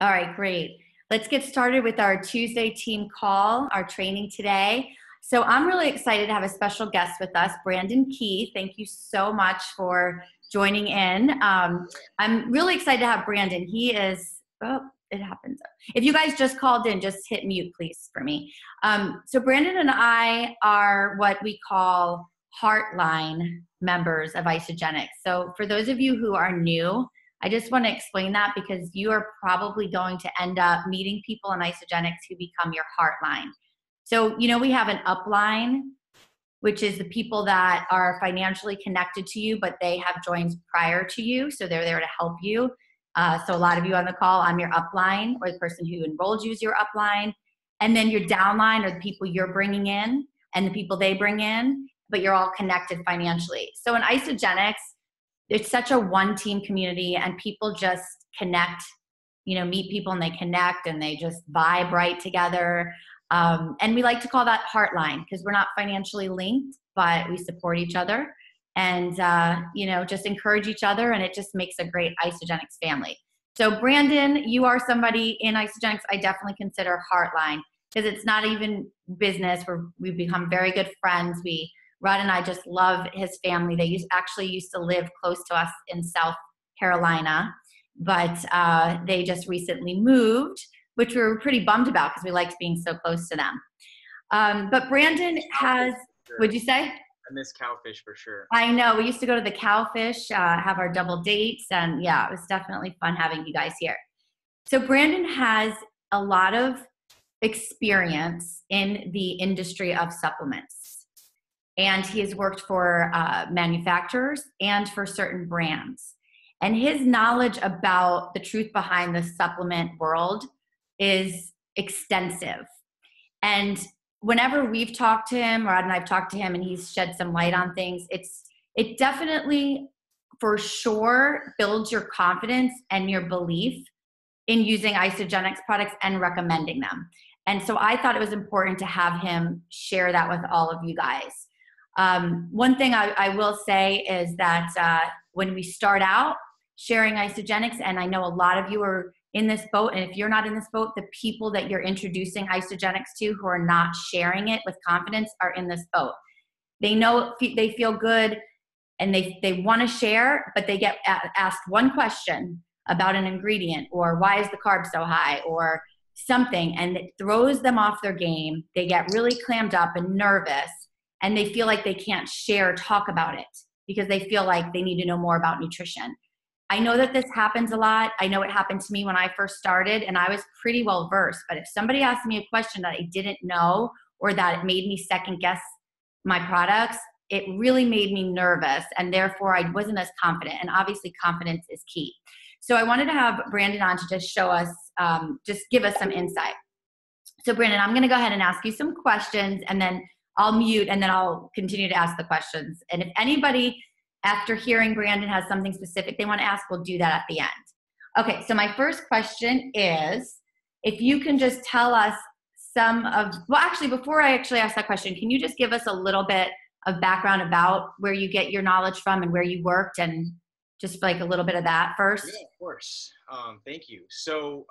All right, great. Let's get started with our Tuesday team call, our training today. So I'm really excited to have a special guest with us, Brandon Key. Thank you so much for joining in. I'm really excited to have Brandon. He is, oh, it happens. If you guys just called in, just hit mute, please, for me. So Brandon and I are what we call Heartline members of Isogenics. So for those of you who are new, I just want to explain that because you are probably going to end up meeting people in Isogenics who become your Heartline. So, we have an upline, which is the people that are financially connected to you, but they have joined prior to you. So they're there to help you. So a lot of you on the call, I'm your upline, or the person who enrolled you is your upline. And then your downline are the people you're bringing in and the people they bring in, but you're all connected financially. So in Isogenics, it's such a one team community and people just connect, meet people and they connect and they just vibe right together. And we like to call that Heartline because we're not financially linked, but we support each other and, just encourage each other. And it just makes a great Isogenics family. So Brandon, you are somebody in Isogenics I definitely consider Heartline because it's not even business. We've become very good friends. Rod and I just love his family. They actually used to live close to us in South Carolina, but they just recently moved, which we were pretty bummed about because we liked being so close to them. But Brandon has, would you say? I miss Cowfish for sure. I know. We used to go to the Cowfish, have our double dates, and yeah, it was definitely fun having you guys here. So Brandon has a lot of experience in the industry of supplements. And he has worked for manufacturers and for certain brands. And his knowledge about the truth behind the supplement world is extensive. And whenever we've talked to him, Rod and I've talked to him, and he's shed some light on things, it definitely, for sure, builds your confidence and your belief in using Isogenics products and recommending them. And so I thought it was important to have him share that with all of you guys. One thing I will say is that when we start out sharing Isogenics, and I know a lot of you are in this boat, and if you're not in this boat, the people that you're introducing Isogenics to who are not sharing it with confidence are in this boat. They know they feel good and they want to share, but they get asked one question about an ingredient or why is the carb so high or something, and it throws them off their game. They get really clammed up and nervous. And they feel like they can't share or talk about it because they feel like they need to know more about nutrition. I know that this happens a lot. I know it happened to me when I first started and I was pretty well versed. But if somebody asked me a question that I didn't know or that it made me second guess my products, it really made me nervous. And therefore I wasn't as confident. And obviously confidence is key. So I wanted to have Brandon on to just show us, just give us some insight. So Brandon, I'm going to go ahead and ask you some questions and then I'll mute and then I'll continue to ask the questions. And if anybody after hearing Brandon has something specific they want to ask, we'll do that at the end. Okay, so my first question is, if you can just tell us before I actually ask that question, can you just give us a little bit of background about where you get your knowledge from and where you worked and just like a little bit of that first? Yeah, of course. Thank you. So,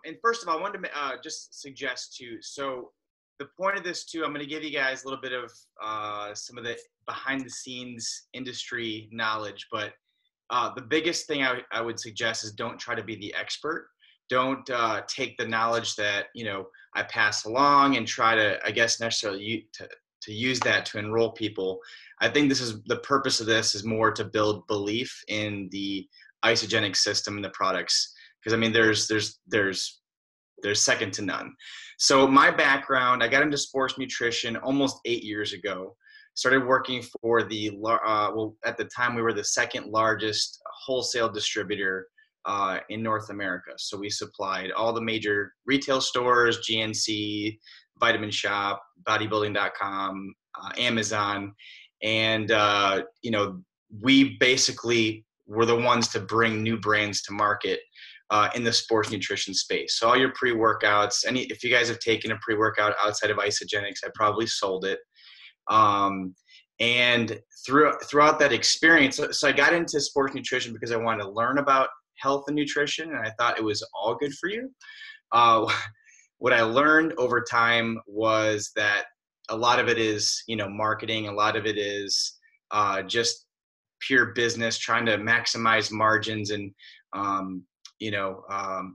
and first of all, I wanted to just suggest too, so the point of this too, I'm going to give you guys a little bit of some of the behind the scenes industry knowledge, but the biggest thing I would suggest is don't try to be the expert. Don't take the knowledge that, I pass along and try to, I guess, necessarily to use that to enroll people. I think the purpose of this is more to build belief in the Isogenic system and the products. Because I mean, there's second to none. So my background, I got into sports nutrition almost 8 years ago. Started working for at the time we were the second largest wholesale distributor in North America. So we supplied all the major retail stores, GNC, Vitamin Shop, bodybuilding.com, Amazon. And, we basically were the ones to bring new brands to market in the sports nutrition space. So all your pre-workouts, if you guys have taken a pre-workout outside of Isogenics, I probably sold it. And throughout that experience, so I got into sports nutrition because I wanted to learn about health and nutrition, and I thought it was all good for you. Uh, what I learned over time was that a lot of it is, marketing. A lot of it is just pure business, trying to maximize margins and, um, you know, um,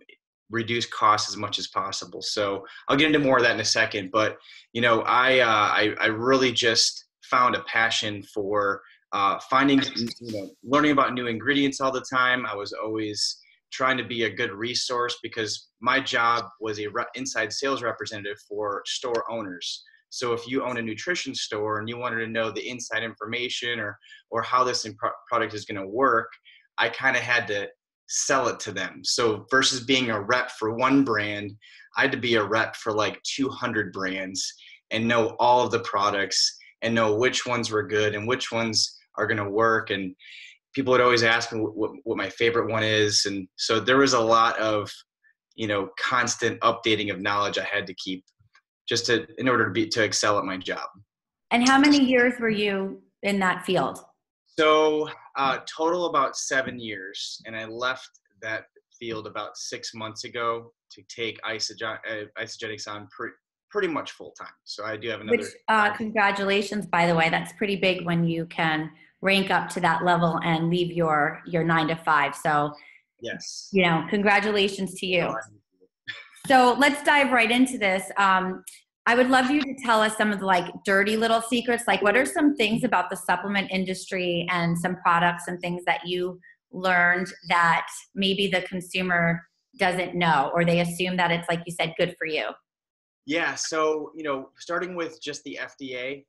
reduce costs as much as possible. So I'll get into more of that in a second. But, I really just found a passion for finding, learning about new ingredients all the time. I was always trying to be a good resource because my job was a inside sales representative for store owners. So if you own a nutrition store and you wanted to know the inside information or how this product is going to work, I kind of had to sell it to them. So versus being a rep for one brand, I had to be a rep for like 200 brands and know all of the products and know which ones were good and which ones are going to work. And people would always ask me what my favorite one is. And so there was a lot of, constant updating of knowledge I had to keep just in order to excel at my job. And how many years were you in that field? So total about 7 years. And I left that field about 6 months ago to take isogenics on pretty much full time. So I do have another. Which, congratulations, by the way. That's pretty big when you can rank up to that level and leave your 9 to 5. So, yes, congratulations to you. So let's dive right into this. I would love you to tell us some of the dirty little secrets. Like, what are some things about the supplement industry and some products and things that you learned that maybe the consumer doesn't know, or they assume that it's, like you said, good for you? Yeah, so starting with just the FDA,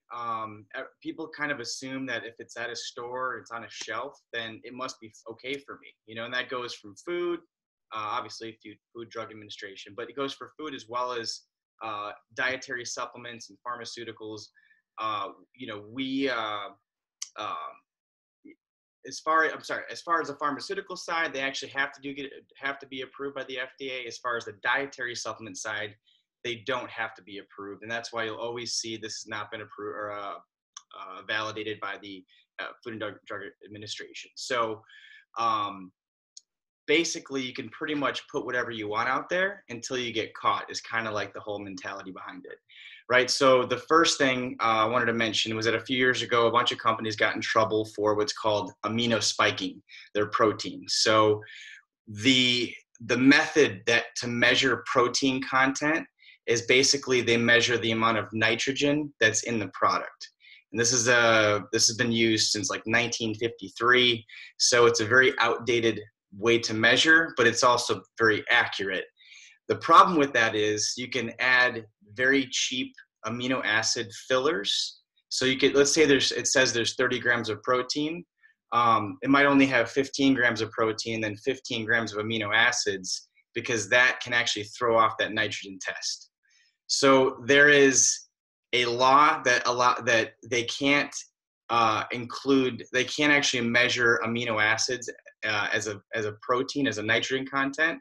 people kind of assume that if it's at a store, it's on a shelf, then it must be okay for me. And that goes from food, obviously Food Drug Administration, but it goes for food as well as dietary supplements and pharmaceuticals. We as far as the pharmaceutical side, they actually have to be approved by the FDA. As far as the dietary supplement side, they don't have to be approved, and that's why you'll always see this has not been approved or validated by the Food and Drug Administration. So basically, you can pretty much put whatever you want out there until you get caught, is kind of like the whole mentality behind it, right? So the first thing I wanted to mention was that a few years ago, a bunch of companies got in trouble for what's called amino spiking their protein. So the method to measure protein content is basically they measure the amount of nitrogen that's in the product. And this has been used since like 1953. So it's a very outdated way to measure, but it's also very accurate. The problem with that is you can add very cheap amino acid fillers. So let's say it says there's 30 grams of protein. It might only have 15 grams of protein, then 15 grams of amino acids, because that can actually throw off that nitrogen test. So there is a law that they can't they can't actually measure amino acids as a protein, as a nitrogen content.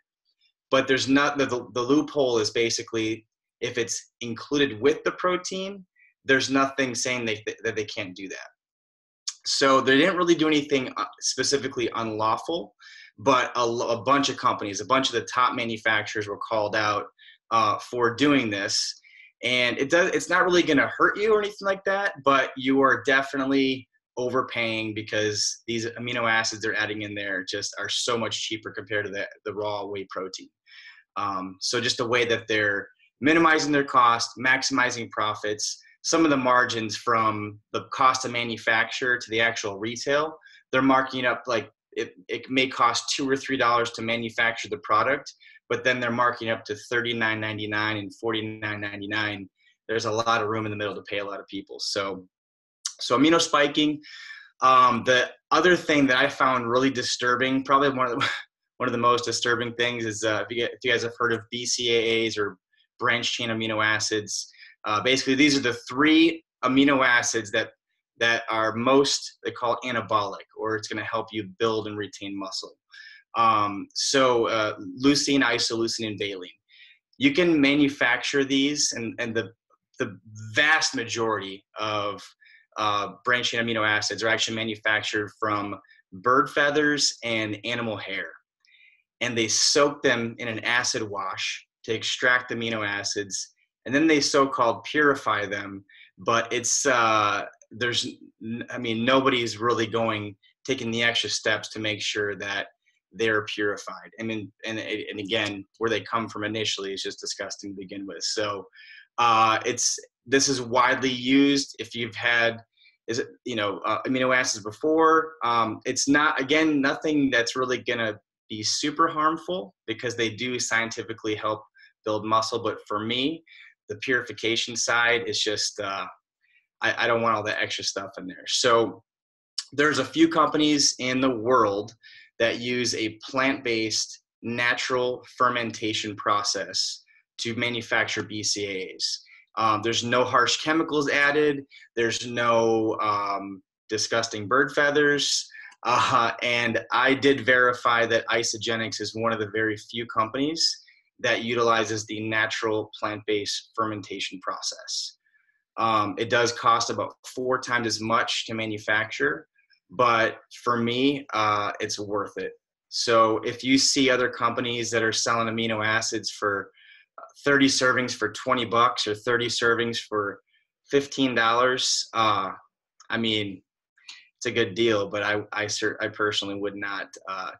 But there's not the loophole is basically if it's included with the protein, there's nothing saying that they can't do that. So they didn't really do anything specifically unlawful, but a bunch of companies, a bunch of the top manufacturers were called out for doing this. And it's not really going to hurt you or anything like that, but you are definitely overpaying because these amino acids they're adding in there just are so much cheaper compared to the raw whey protein. So just the way that they're minimizing their cost, maximizing profits, some of the margins from the cost of manufacture to the actual retail, they're marking up like it may cost $2 or $3 to manufacture the product, but then they're marking up to $39.99 and $49.99. There's a lot of room in the middle to pay a lot of people. So amino spiking. The other thing that I found really disturbing, probably one of the most disturbing things, is if you guys have heard of BCAAs or branched chain amino acids. Basically, these are the 3 amino acids that are they call it anabolic, or it's going to help you build and retain muscle. Leucine, isoleucine, and valine. You can manufacture these, and the vast majority of branched chain amino acids are actually manufactured from bird feathers and animal hair. and they soak them in an acid wash to extract amino acids, and then they so-called purify them. But it's nobody's really taking the extra steps to make sure that they're purified. And again, where they come from initially is just disgusting to begin with. So this is widely used if you've had amino acids before. It's not, again, nothing that's really gonna be super harmful because they do scientifically help build muscle. But for me, the purification side is just I don't want all that extra stuff in there. So there's a few companies in the world that use a plant-based natural fermentation process to manufacture BCAAs. There's no harsh chemicals added. There's no disgusting bird feathers. And I did verify that Isagenix is one of the very few companies that utilizes the natural plant-based fermentation process. It does cost about 4 times as much to manufacture, but for me, it's worth it. So if you see other companies that are selling amino acids for 30 servings for $20 or 30 servings for $15, it's a good deal, but I personally would not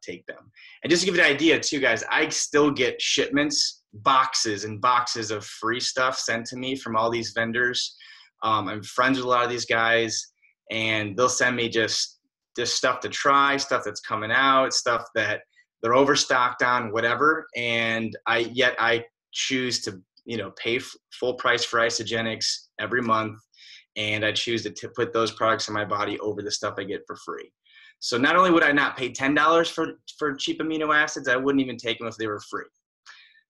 take them. And just to give you an idea too, guys, I still get shipments, boxes and boxes of free stuff sent to me from all these vendors. I'm friends with a lot of these guys, and they'll send me just stuff to try, stuff that's coming out, stuff that they're overstocked on, whatever. And I choose to, pay full price for Isagenix every month. And I choose to put those products in my body over the stuff I get for free. So not only would I not pay $10 for cheap amino acids, I wouldn't even take them if they were free.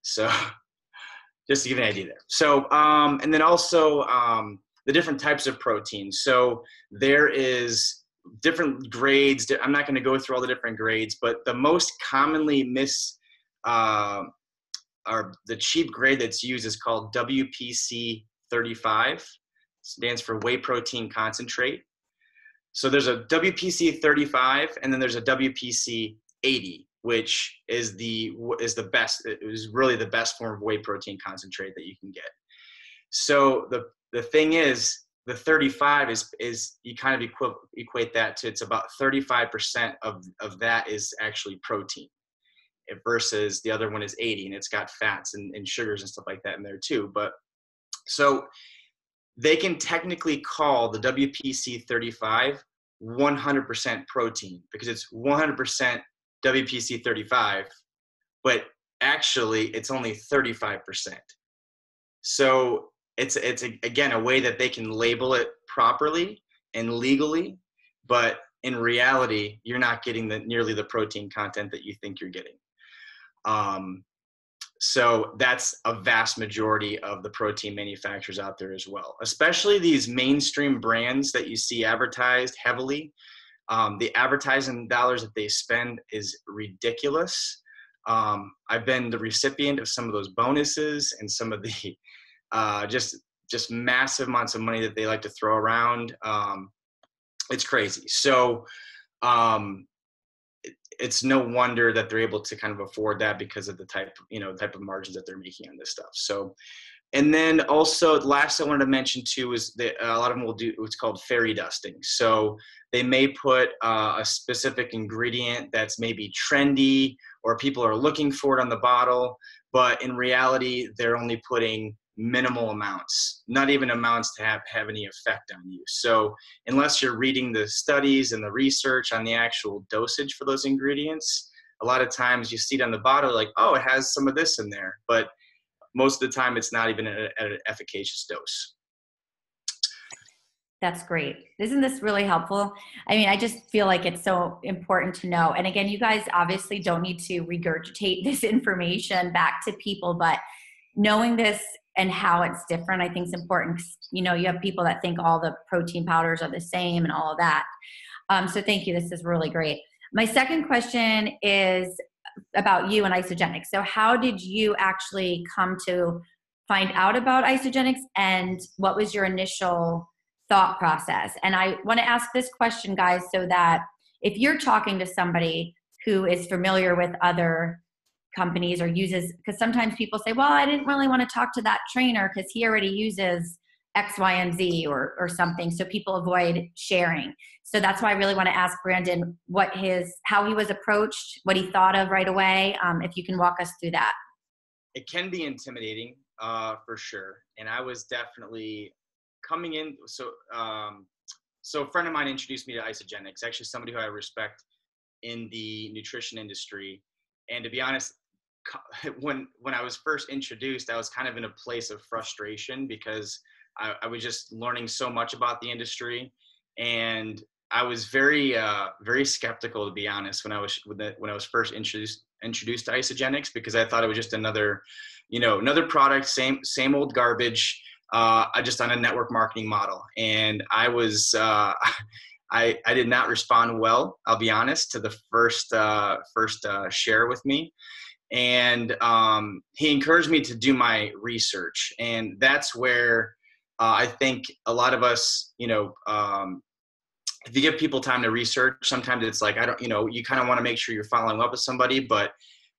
So just to give you an idea there. So, and then also the different types of proteins. So there is different grades. I'm not going to go through all the different grades, but the most commonly or the cheap grade that's used is called WPC 35. Stands for whey protein concentrate. So there's a WPC 35, and then there's a WPC 80, which is the best. It was really the best form of whey protein concentrate that you can get. So the thing is, the 35 is you kind of equate that to, it's about 35% of that is actually protein, versus the other one is 80, and it's got fats and sugars and stuff like that in there too. But so they can technically call the WPC 35 100% protein because it's 100% WPC 35, but actually it's only 35%. So it's again a way that they can label it properly and legally, but in reality, you're not getting nearly the protein content that you think you're getting. So that's a vast majority of the protein manufacturers out there as well, especially these mainstream brands that you see advertised heavily. The advertising dollars that they spend is ridiculous. I've been the recipient of some of those bonuses and some of the just massive amounts of money that they like to throw around. It's crazy. So it's no wonder that they're able to kind of afford that because of the type of margins that they're making on this stuff. So, and then also last I wanted to mention too is that a lot of them will do what's called fairy dusting. So they may put a specific ingredient that's maybe trendy or people are looking for it on the bottle, but in reality, they're only putting minimal amounts, not even amounts to have any effect on you. So unless you're reading the studies and the research on the actual dosage for those ingredients, a lot of times you see it on the bottle like, oh, it has some of this in there, but most of the time it's not even at an efficacious dose. That's great. Isn't this really helpful? I mean, I just feel like it's so important to know. And again, you guys obviously don't need to regurgitate this information back to people, but knowing this and how it's different, I think is important. You have people that think all the protein powders are the same and all of that. So thank you. This is really great. My second question is about you and Isagenix. So how did you actually come to find out about Isagenix, and what was your initial thought process? And I want to ask this question, guys, so that if you're talking to somebody who is familiar with other companies or uses, because sometimes people say, well, I didn't really want to talk to that trainer because he already uses X, Y, and Z or something. So people avoid sharing. So that's why I really want to ask Brandon how he was approached, what he thought of right away. If you can walk us through that. It can be intimidating, for sure. And I was definitely coming in. So a friend of mine introduced me to Isogenics, actually somebody who I respect in the nutrition industry. And to be honest, when I was first introduced, I was kind of in a place of frustration because I was just learning so much about the industry, and I was very skeptical, to be honest, when I was first introduced to Isogenics, because I thought it was just another product, same old garbage, just on a network marketing model. And I was I did not respond well, I'll be honest, to the first share with me. And he encouraged me to do my research, and that's where I think a lot of us, if you give people time to research, sometimes it's like, you kind of want to make sure you're following up with somebody. But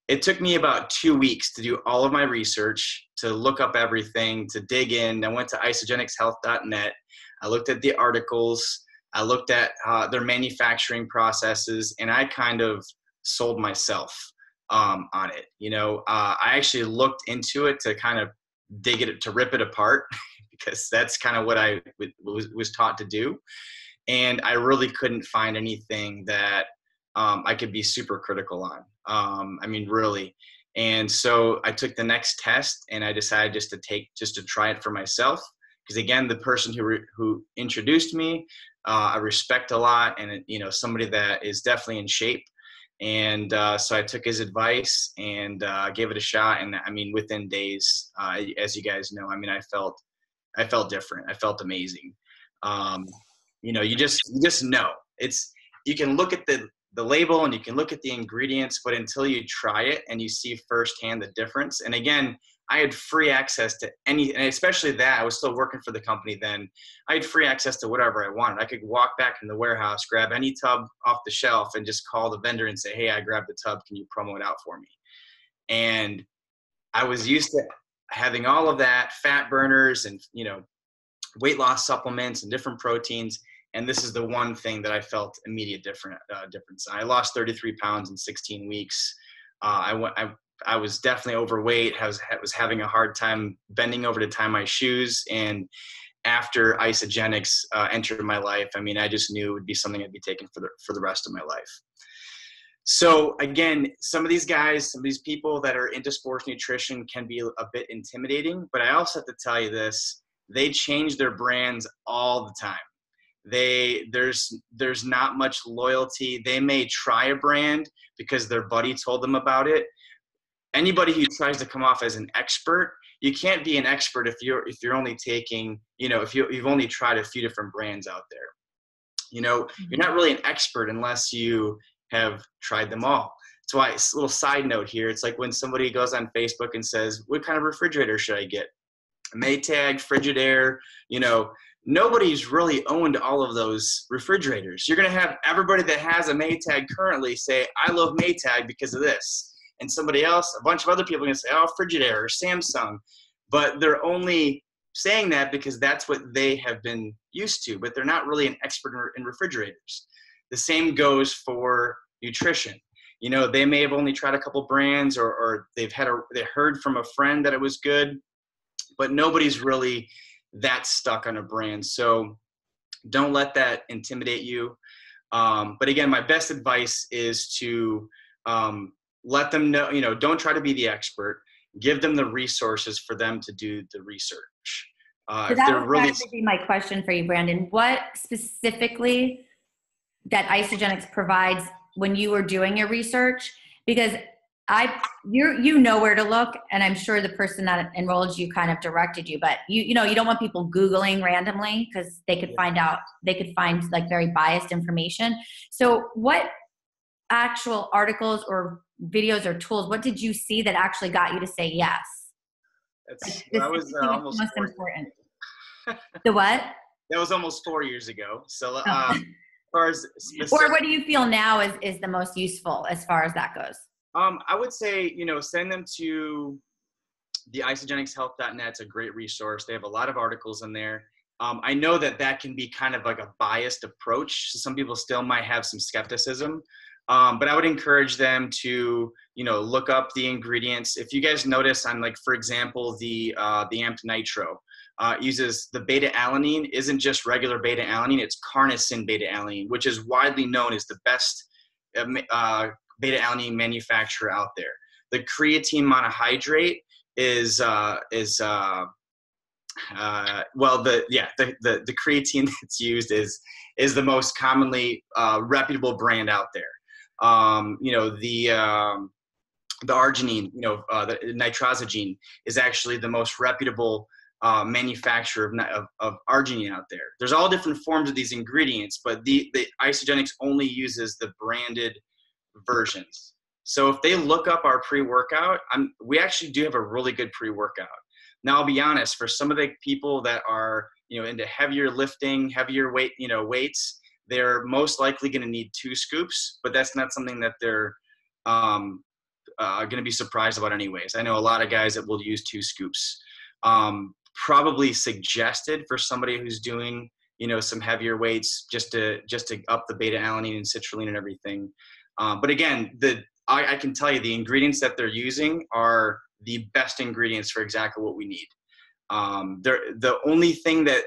it took me about 2 weeks to do all of my research, to look up everything, to dig in. I went to isogenicshealth.net. I looked at the articles. I looked at their manufacturing processes, and I kind of sold myself on it. I actually looked into it to kind of to rip it apart, because that's kind of what I was taught to do. And I really couldn't find anything that I could be super critical on. Really. And so I took the next test, and I decided just to try it for myself. Because again, the person who introduced me, I respect a lot, and somebody that is definitely in shape. And so I took his advice and gave it a shot. And within days, as you guys know, I felt different. I felt amazing. You just know. You can look at the label and you can look at the ingredients, but until you try it and you see firsthand the difference. And again, I had free access to and especially that, I was still working for the company then. I had free access to whatever I wanted. I could walk back in the warehouse, grab any tub off the shelf, and just call the vendor and say, hey, I grabbed the tub. Can you promo it out for me? And I was used to having all of that, fat burners and, weight loss supplements and different proteins. And this is the one thing that I felt immediate difference. I lost 33 pounds in 16 weeks. I was definitely overweight. I was having a hard time bending over to tie my shoes. And after Isogenics entered my life, I just knew it would be something I'd be taking for the rest of my life. So again, some of these people that are into sports nutrition can be a bit intimidating, but I also have to tell you this, they change their brands all the time. There's not much loyalty. They may try a brand because their buddy told them about it. Anybody who tries to come off as an expert, you can't be an expert if you're only taking, if you've only tried a few different brands out there. You're not really an expert unless you have tried them all. That's why, a little side note here, it's like when somebody goes on Facebook and says, what kind of refrigerator should I get? Maytag, Frigidaire, nobody's really owned all of those refrigerators. You're going to have everybody that has a Maytag currently say, I love Maytag because of this. And somebody else, a bunch of other people are going to say, oh, Frigidaire or Samsung. But they're only saying that because that's what they have been used to, but they're not really an expert in refrigerators. The same goes for nutrition. They may have only tried a couple brands or they heard from a friend that it was good, but nobody's really that stuck on a brand. So don't let that intimidate you. But again, my best advice is to let them know, don't try to be the expert. Give them the resources for them to do the research. So that would actually be my question for you, Brandon. What specifically that Isogenics provides when you were doing your research? Because you know where to look, and I'm sure the person that enrolled you kind of directed you, but you don't want people Googling randomly because they could find like very biased information. So what actual articles or videos or tools, what did you see that actually got you to say yes? That was almost most important. The what? That was almost 4 years ago. So or what do you feel now is the most useful as far as that goes? I would say, send them to the isogenicshealth.net. It's a great resource. They have a lot of articles in there. I know that can be kind of like a biased approach. So some people still might have some skepticism, but I would encourage them to, look up the ingredients. If you guys notice on, like, for example, the Amped Nitro uses the beta-alanine, isn't just regular beta-alanine, it's carnosine beta-alanine, which is widely known as the best beta-alanine manufacturer out there. The creatine monohydrate is the creatine that's used is the most commonly reputable brand out there. The arginine, the nitrosamine is actually the most reputable manufacturer of arginine out there. There's all different forms of these ingredients, but the Isogenics only uses the branded versions. So if they look up our pre-workout, we actually do have a really good pre-workout. Now, I'll be honest, for some of the people that are, into heavier lifting, heavier weights, they're most likely going to need 2 scoops, but that's not something that they're going to be surprised about anyways. I know a lot of guys that will use 2 scoops. Probably suggested for somebody who's doing, some heavier weights just to up the beta-alanine and citrulline and everything. But again, I can tell you the ingredients that they're using are the best ingredients for exactly what we need. The only thing that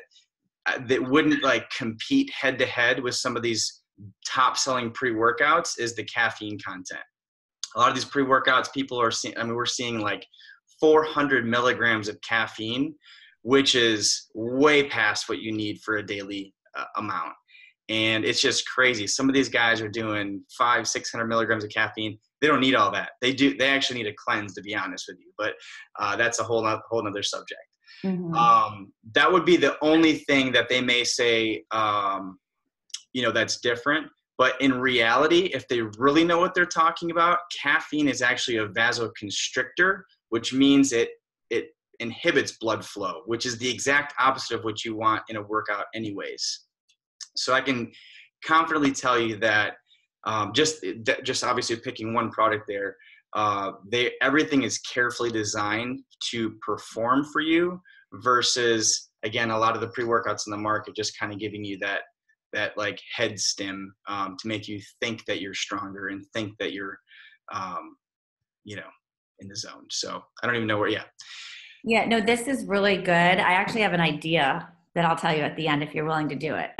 wouldn't like compete head to head with some of these top selling pre-workouts is the caffeine content. A lot of these pre-workouts, people are seeing, we're seeing like 400 milligrams of caffeine, which is way past what you need for a daily amount. And it's just crazy. Some of these guys are doing 500-600 milligrams of caffeine. They don't need all that. They actually need a cleanse, to be honest with you. But that's a whole nother subject. Mm-hmm. That would be the only thing that they may say, that's different. But in reality, if they really know what they're talking about, caffeine is actually a vasoconstrictor, which means it inhibits blood flow, which is the exact opposite of what you want in a workout anyways. So I can confidently tell you that just obviously picking one product there, everything is carefully designed to perform for you versus, again, a lot of the pre-workouts in the market just kind of giving you that like head stim to make you think that you're stronger and think that you're, in the zone. So I don't even know where, Yeah, no, this is really good. I actually have an idea that I'll tell you at the end if you're willing to do it.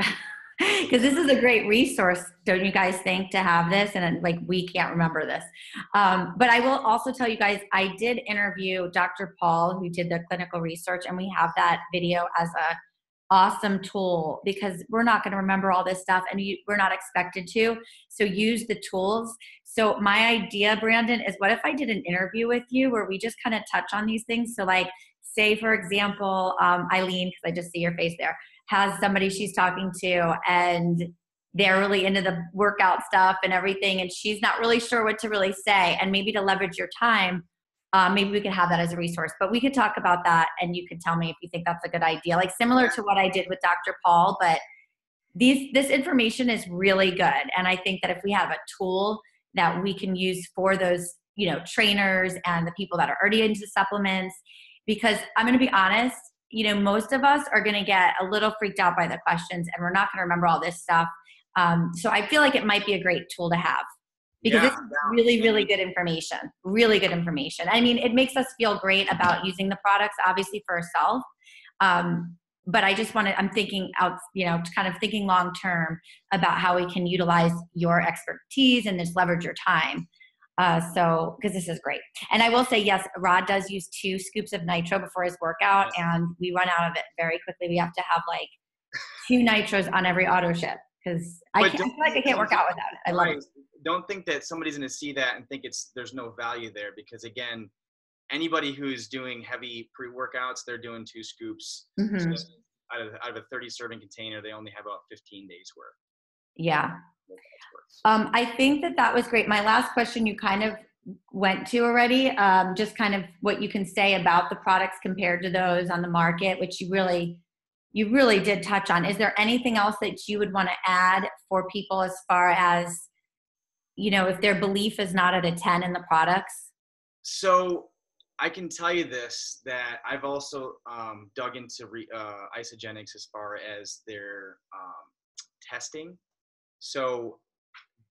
Because this is a great resource, don't you guys think, to have this? And like, we can't remember this. But I will also tell you guys, I did interview Dr. Paul, who did the clinical research, and we have that video as a awesome tool because we're not going to remember all this stuff and we're not expected to. So use the tools. So my idea, Brandon, is what if I did an interview with you where we just kind of touch on these things? So like, say, for example, Eileen, because I just see your face there, has somebody she's talking to and they're really into the workout stuff and everything, and she's not really sure what to really say. And maybe to leverage your time, maybe we could have that as a resource. But we could talk about that, and you could tell me if you think that's a good idea, like similar to what I did with Dr. Paul. But this information is really good, and I think that if we have a tool that we can use for those, trainers and the people that are already into supplements, because I'm going to be honest, most of us are going to get a little freaked out by the questions, and we're not going to remember all this stuff. So I feel like it might be a great tool to have. Because this is really, really good information. Really good information. I mean, it makes us feel great about using the products, obviously, for ourselves. But I just I'm thinking out, kind of thinking long term about how we can utilize your expertise and just leverage your time. Because this is great. And I will say, yes, Rod does use 2 scoops of nitro before his workout, and we run out of it very quickly. We have to have like 2 nitros on every auto ship because I feel like I can't work out without it. I love it. Don't think that somebody's going to see that and think there's no value there, because again, anybody who's doing heavy pre-workouts, they're doing 2 scoops. Mm-hmm. So out of a 30 serving container, they only have about 15 days worth. Yeah. I think that was great. My last question you kind of went to already, just kind of what you can say about the products compared to those on the market, which you really did touch on. Is there anything else that you would want to add for people as far as if their belief is not at a 10 in the products? So I can tell you this, that I've also dug into Isogenics as far as their testing. So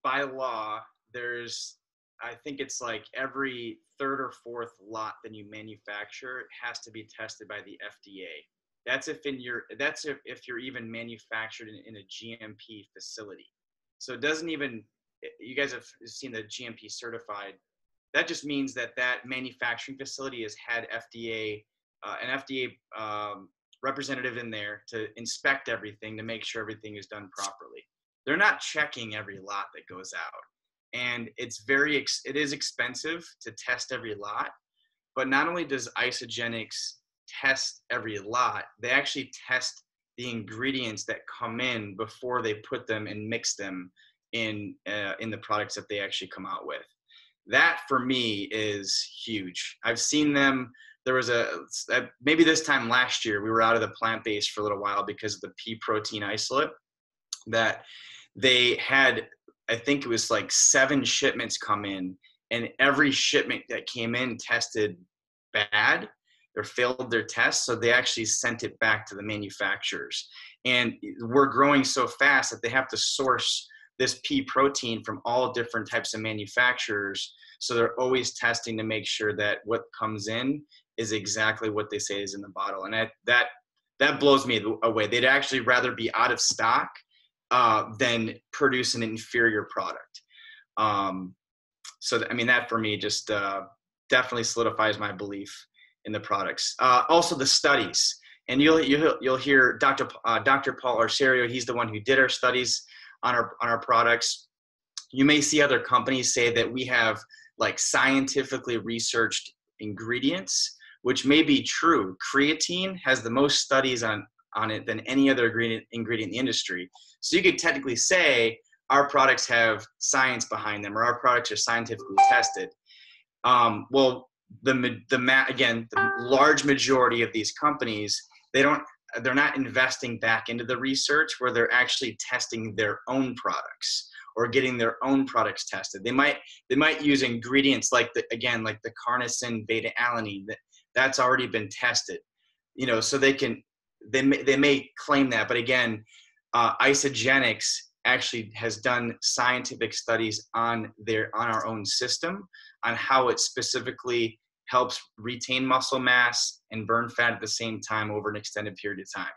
by law, I think it's like every third or fourth lot that you manufacture has to be tested by the FDA. That's if you're even manufactured in a GMP facility. So it doesn't even, you guys have seen the GMP certified. That just means that that manufacturing facility has had an FDA representative in there to inspect everything to make sure everything is done properly. They're not checking every lot that goes out, and it is expensive to test every lot. But not only does Isogenics test every lot, they actually test the ingredients that come in before they put them and mix them in the products that they actually come out with. That for me is huge. I've seen them. There was maybe this time last year, we were out of the plant-based for a little while because of the pea protein isolate that they had. I think it was like 7 shipments come in, and every shipment that came in tested bad or failed their test. So they actually sent it back to the manufacturers. And we're growing so fast that they have to source this pea protein from all different types of manufacturers. So they're always testing to make sure that what comes in is exactly what they say is in the bottle. And that blows me away. They'd actually rather be out of stock than produce an inferior product. That for me just definitely solidifies my belief in the products. Also the studies, and you'll hear Dr. Paul Arcerio. He's the one who did our studies on our products. You may see other companies say that we have like scientifically researched ingredients, which may be true. Creatine has the most studies on it than any other ingredient in the industry. So you could technically say our products have science behind them, or our products are scientifically tested. Well, the large majority of these companies, they're not investing back into the research where they're actually testing their own products or getting their own products tested. They might use ingredients like the carnosine beta alanine that's already been tested, so they may claim that, but again, Isogenics actually has done scientific studies on our own system, on how it specifically helps retain muscle mass and burn fat at the same time over an extended period of time.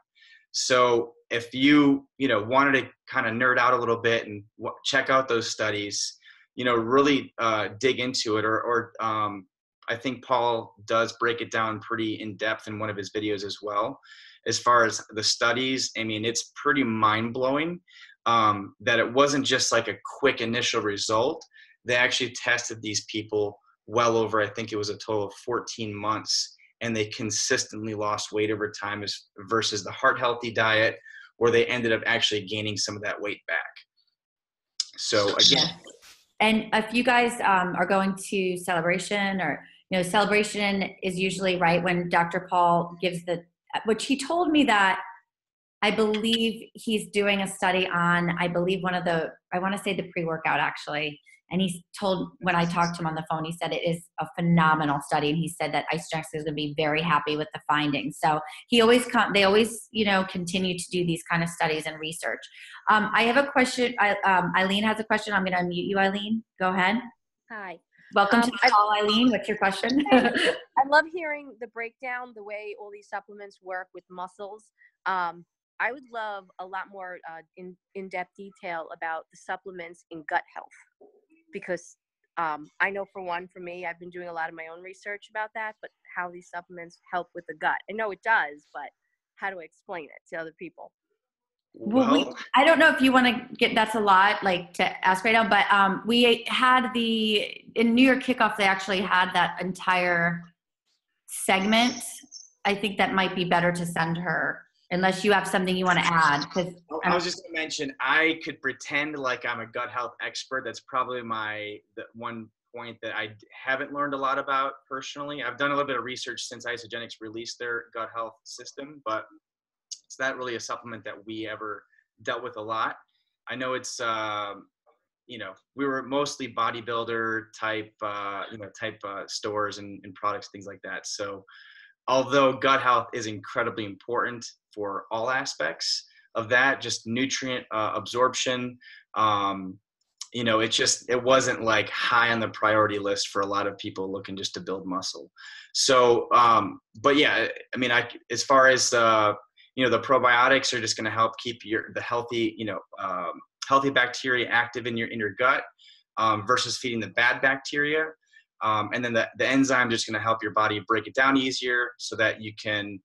So if you wanted to kind of nerd out a little bit and check out those studies, really dig into it, or I think Paul does break it down pretty in depth in one of his videos as well. As far as the studies, it's pretty mind-blowing that it wasn't just like a quick initial result. They actually tested these people well over, I think it was a total of 14 months, and they consistently lost weight over time versus the heart healthy diet, where they ended up actually gaining some of that weight back. So again. And if you guys are going to Celebration, or Celebration is usually right when Dr. Paul gives which he told me that I believe he's doing a study on, I want to say the pre-workout actually. And when I talked to him on the phone, he said it is a phenomenal study. And he said that Isogenics is going to be very happy with the findings. So they always, continue to do these kind of studies and research. I have a question. Eileen has a question. I'm going to unmute you, Eileen. Go ahead. Hi. Welcome to the call, Eileen. What's your question? I love hearing the breakdown, the way all these supplements work with muscles. I would love a lot more in-depth detail about the supplements in gut health, because I know for me, I've been doing a lot of my own research about that, but how these supplements help with the gut. I know it does, but how do I explain it to other people? Well, I don't know if you want to get, that's a lot to ask right now, but we had in New York Kickoff, they actually had that entire segment. I think that might be better to send her, unless you have something you want to add. I was just going to mention, I could pretend like I'm a gut health expert. That's probably the one point that I haven't learned a lot about personally. I've done a little bit of research since Isogenics released their gut health system, but it's not really a supplement that we ever dealt with a lot. I know it's we were mostly bodybuilder type, stores and products, things like that. So although gut health is incredibly important for all aspects of that, just nutrient absorption, it wasn't like high on the priority list for a lot of people looking just to build muscle. So, but yeah, I mean, as far as, the probiotics are just going to help keep the healthy bacteria active in your gut, versus feeding the bad bacteria. And then the enzyme just going to help your body break it down easier so that you can,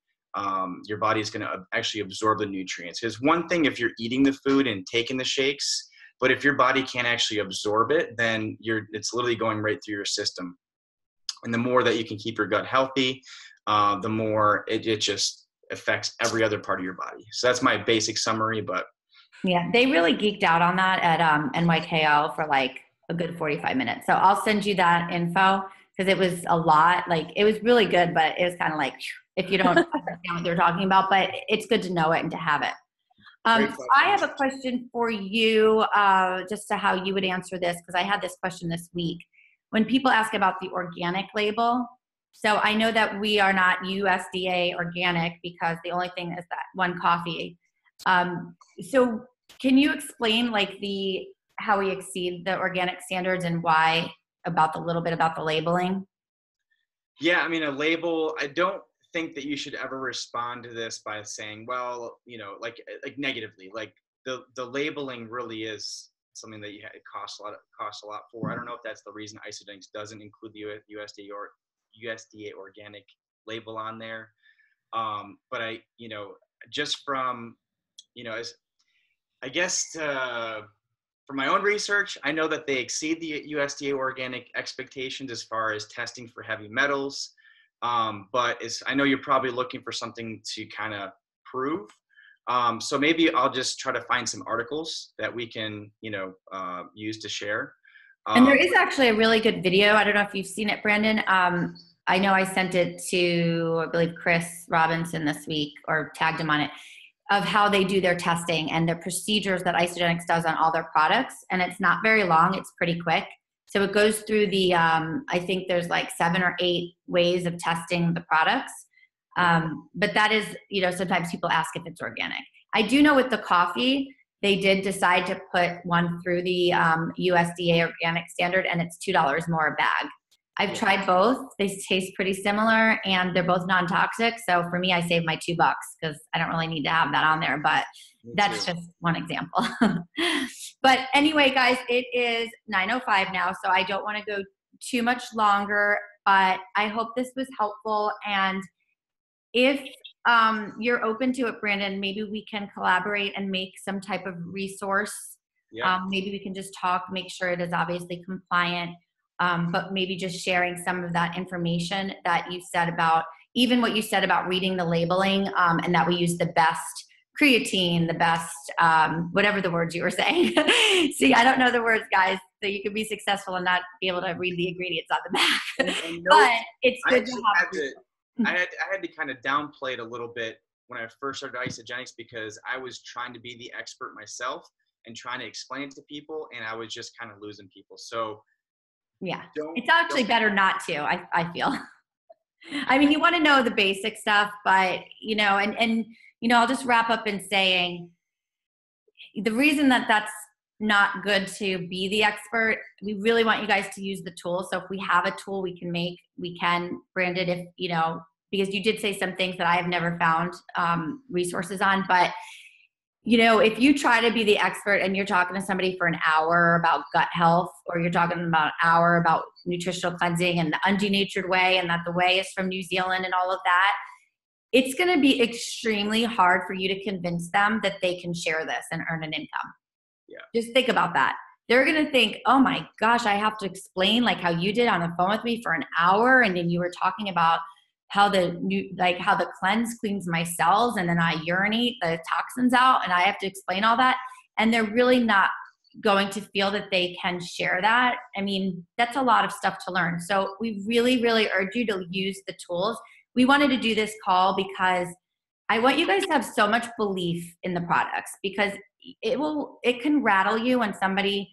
your body is going to actually absorb the nutrients. Because one thing, if you're eating the food and taking the shakes, but if your body can't actually absorb it, then it's literally going right through your system. And the more that you can keep your gut healthy, the more it just affects every other part of your body. So that's my basic summary. But yeah, they really geeked out on that at NYKL for like a good 45 minutes. So I'll send you that info because it was a lot. Like it was really good, but it was kind of like if you don't understand what they're talking about, but it's good to know it and to have it. I have a question for you, just to how you would answer this, because I had this question this week. When people ask about the organic label, so I know that we are not USDA organic because the only thing is that one coffee. So can you explain like how we exceed the organic standards and why, about a little bit about the labeling? Yeah, I mean, a label, I don't think that you should ever respond to this by saying, well, like negatively. Like the labeling really is something that it costs a lot for. I don't know if that's the reason Isogenics doesn't include the USDA organic label on there. But just from, as I guess, from my own research, I know that they exceed the USDA organic expectations as far as testing for heavy metals. But I know you're probably looking for something to kind of prove. So maybe I'll just try to find some articles that we can, use to share. And there is actually a really good video. I don't know if you've seen it, Brandon. I know I sent it to, I believe, Chris Robinson this week, or tagged him on it, of how they do their testing and the procedures that Isogenics does on all their products. And it's not very long. It's pretty quick. So it goes through I think there's like 7 or 8 ways of testing the products. But that is, sometimes people ask if it's organic. I do know with the coffee, they did decide to put one through the USDA organic standard, and it's $2 more a bag. I've tried both. They taste pretty similar, and they're both non-toxic. So for me, I save my $2 because I don't really need to have that on there, but that's just one example. But anyway, guys, it is 9:05 now, so I don't want to go too much longer, but I hope this was helpful. And if you're open to it, Brandon, maybe we can collaborate and make some type of resource. Yeah. Maybe we can just talk, make sure it is obviously compliant, but maybe just sharing some of that information that you said about, even what you said about reading the labeling, and that we use the best creatine, the best, whatever the words you were saying. See, I don't know the words, guys, so you could be successful and not be able to read the ingredients on the back. But it's good to have. I had to kind of downplay it a little bit when I first started Isogenics, because I was trying to be the expert myself and trying to explain it to people, and I was just kind of losing people. So yeah, it's actually better not to, I feel. I mean, you want to know the basic stuff, but I'll just wrap up in saying the reason that that's not good to be the expert, we really want you guys to use the tool. So if we have a tool we can brand it, if, because you did say some things that I have never found resources on, but if you try to be the expert and you're talking to somebody for an hour about gut health, or you're talking about an hour about nutritional cleansing and the undenatured way, and that the way is from New Zealand and all of that, it's going to be extremely hard for you to convince them that they can share this and earn an income. Yeah. Just think about that. They're going to think, oh my gosh, I have to explain like how you did on the phone with me for an hour. And then you were talking about how the cleanse cleans my cells, and then I urinate the toxins out, and I have to explain all that. And they're really not going to feel that they can share that. I mean, that's a lot of stuff to learn. So we really, really urge you to use the tools. We wanted to do this call because I want you guys to have so much belief in the products, because it can rattle you when somebody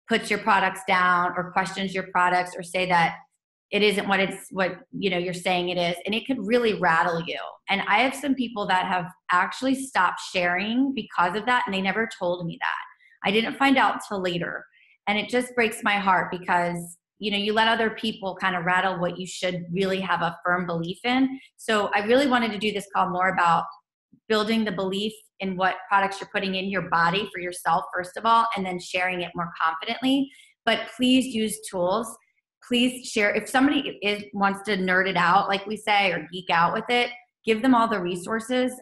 puts your products down or questions your products or say that it isn't what you're saying it is, and it could really rattle you. And I have some people that have actually stopped sharing because of that, and they never told me that. I didn't find out till later, and it just breaks my heart because you let other people kind of rattle what you should really have a firm belief in. So I really wanted to do this call more about building the belief in what products you're putting in your body for yourself, first of all, and then sharing it more confidently. But please use tools. Please share. If somebody wants to nerd it out, like we say, or geek out with it, give them all the resources.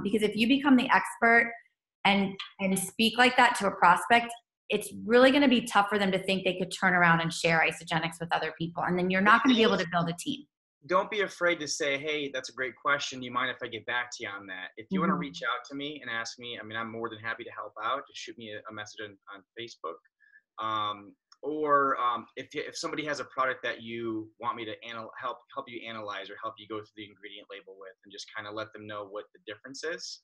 Because if you become the expert and speak like that to a prospect, it's really going to be tough for them to think they could turn around and share Isogenics with other people. And then you're not going to be able to build a team. Don't be afraid to say, hey, that's a great question. Do you mind if I get back to you on that? If you want to reach out to me and ask me, I'm more than happy to help out. Just shoot me a message on Facebook. Or if somebody has a product that you want me to help you analyze or help you go through the ingredient label with, and just kind of let them know what the difference is.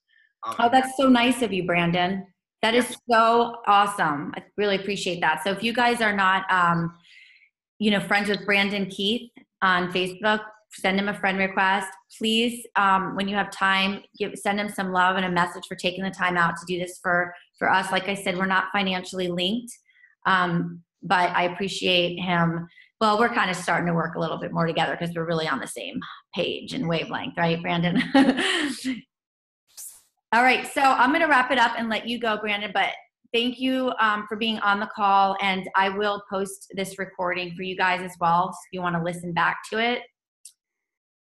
Oh, that's so nice of you, Brandon. That is so awesome. I really appreciate that. So if you guys are not, friends with Brandon Keith on Facebook, send him a friend request. Please, when you have time, send him some love and a message for taking the time out to do this for us. Like I said, we're not financially linked, but I appreciate him. Well, we're kind of starting to work a little bit more together because we're really on the same page and wavelength, right, Brandon? All right, so I'm going to wrap it up and let you go, Brandon, but thank you for being on the call, and I will post this recording for you guys as well, so if you want to listen back to it.